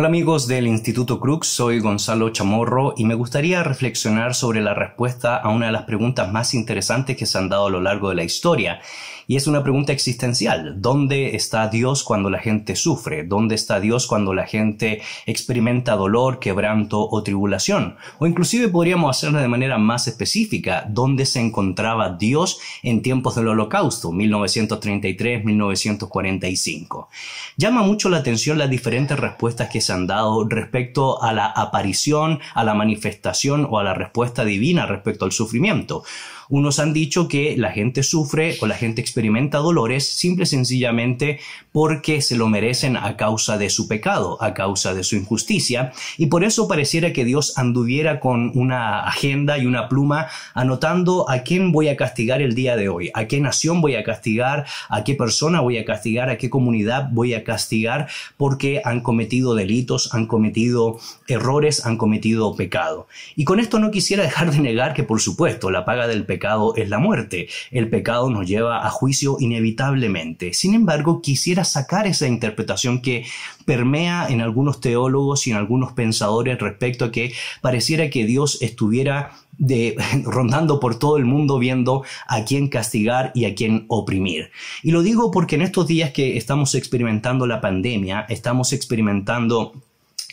Hola amigos del Instituto Crux, soy Gonzalo Chamorro y me gustaría reflexionar sobre la respuesta a una de las preguntas más interesantes que se han dado a lo largo de la historia. Y es una pregunta existencial. ¿Dónde está Dios cuando la gente sufre? ¿Dónde está Dios cuando la gente experimenta dolor, quebranto o tribulación? O inclusive podríamos hacerlo de manera más específica. ¿Dónde se encontraba Dios en tiempos del Holocausto, 1933-1945? Llama mucho la atención las diferentes respuestas que se han dado respecto a la aparición, a la manifestación o a la respuesta divina respecto al sufrimiento. Unos han dicho que la gente sufre o la gente experimenta dolores simple y sencillamente porque se lo merecen a causa de su pecado, a causa de su injusticia, y por eso pareciera que Dios anduviera con una agenda y una pluma anotando a quién voy a castigar el día de hoy, a qué nación voy a castigar, a qué persona voy a castigar, a qué comunidad voy a castigar porque han cometido delitos, han cometido errores, han cometido pecado. Y con esto no quisiera dejar de negar que, por supuesto, la paga del pecado es la muerte. El pecado nos lleva a juicio inevitablemente. Sin embargo, quisiera sacar esa interpretación que permea en algunos teólogos y en algunos pensadores respecto a que pareciera que Dios estuviera rondando por todo el mundo viendo a quién castigar y a quién oprimir. Y lo digo porque en estos días que estamos experimentando la pandemia, estamos experimentando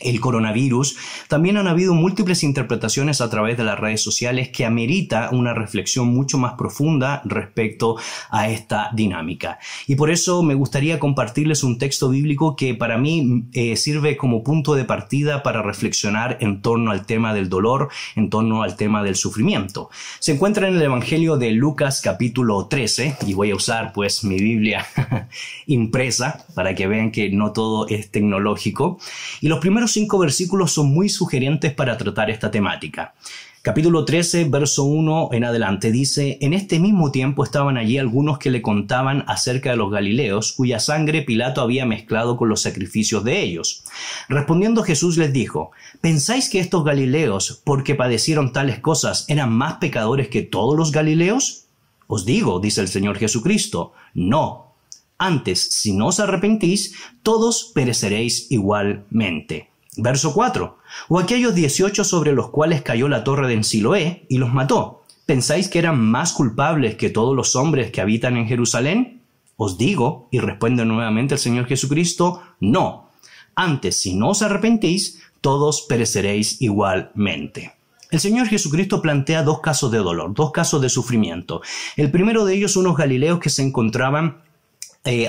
el coronavirus, también han habido múltiples interpretaciones a través de las redes sociales que amerita una reflexión mucho más profunda respecto a esta dinámica. Y por eso me gustaría compartirles un texto bíblico que para mí sirve como punto de partida para reflexionar en torno al tema del dolor, en torno al tema del sufrimiento. Se encuentra en el Evangelio de Lucas capítulo 13 y voy a usar pues mi Biblia impresa para que vean que no todo es tecnológico. Y los primeros 5 versículos son muy sugerentes para tratar esta temática. Capítulo 13, verso 1 en adelante dice: En este mismo tiempo estaban allí algunos que le contaban acerca de los galileos, cuya sangre Pilato había mezclado con los sacrificios de ellos. Respondiendo Jesús les dijo: ¿Pensáis que estos galileos, porque padecieron tales cosas, eran más pecadores que todos los galileos? Os digo, dice el Señor Jesucristo, no. Antes, si no os arrepentís, todos pereceréis igualmente. Verso 4. O aquellos 18 sobre los cuales cayó la torre de Siloé y los mató. ¿Pensáis que eran más culpables que todos los hombres que habitan en Jerusalén? Os digo, y responde nuevamente el Señor Jesucristo, no. Antes, si no os arrepentís, todos pereceréis igualmente. El Señor Jesucristo plantea 2 casos de dolor, 2 casos de sufrimiento. El primero de ellos, unos galileos que se encontraban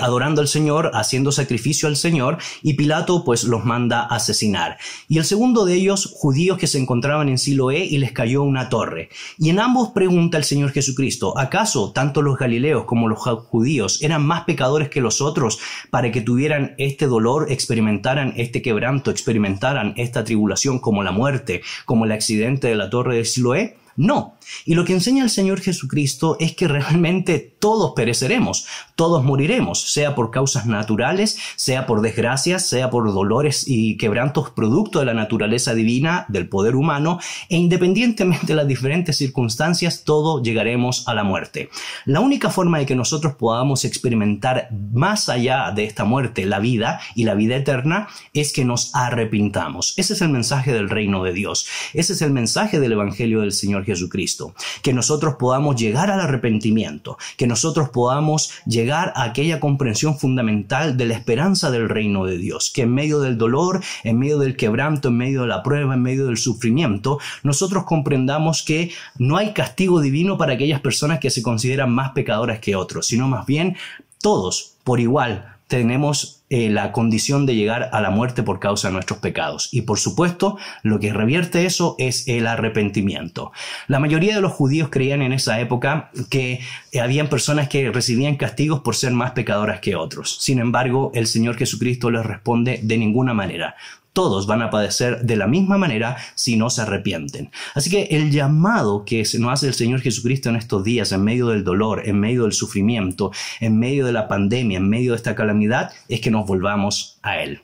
adorando al Señor, haciendo sacrificio al Señor, y Pilato pues los manda a asesinar. Y el segundo de ellos, judíos que se encontraban en Siloé y les cayó una torre. Y en ambos pregunta el Señor Jesucristo: ¿acaso tanto los galileos como los judíos eran más pecadores que los otros para que tuvieran este dolor, experimentaran este quebranto, experimentaran esta tribulación como la muerte, como el accidente de la torre de Siloé? No. Y lo que enseña el Señor Jesucristo es que realmente todos pereceremos, todos moriremos, sea por causas naturales, sea por desgracias, sea por dolores y quebrantos producto de la naturaleza divina, del poder humano, e independientemente de las diferentes circunstancias, todos llegaremos a la muerte. La única forma de que nosotros podamos experimentar más allá de esta muerte la vida y la vida eterna es que nos arrepintamos. Ese es el mensaje del reino de Dios. Ese es el mensaje del Evangelio del Señor Jesucristo. Que nosotros podamos llegar al arrepentimiento, que nosotros podamos llegar a aquella comprensión fundamental de la esperanza del reino de Dios, que en medio del dolor, en medio del quebranto, en medio de la prueba, en medio del sufrimiento, nosotros comprendamos que no hay castigo divino para aquellas personas que se consideran más pecadoras que otros, sino más bien todos por igual tenemos la condición de llegar a la muerte por causa de nuestros pecados. Y por supuesto, lo que revierte eso es el arrepentimiento. La mayoría de los judíos creían en esa época que habían personas que recibían castigos por ser más pecadoras que otros. Sin embargo, el Señor Jesucristo les responde: de ninguna manera. Todos van a padecer de la misma manera si no se arrepienten. Así que el llamado que nos hace el Señor Jesucristo en estos días, en medio del dolor, en medio del sufrimiento, en medio de la pandemia, en medio de esta calamidad, es que nos volvamos a Él.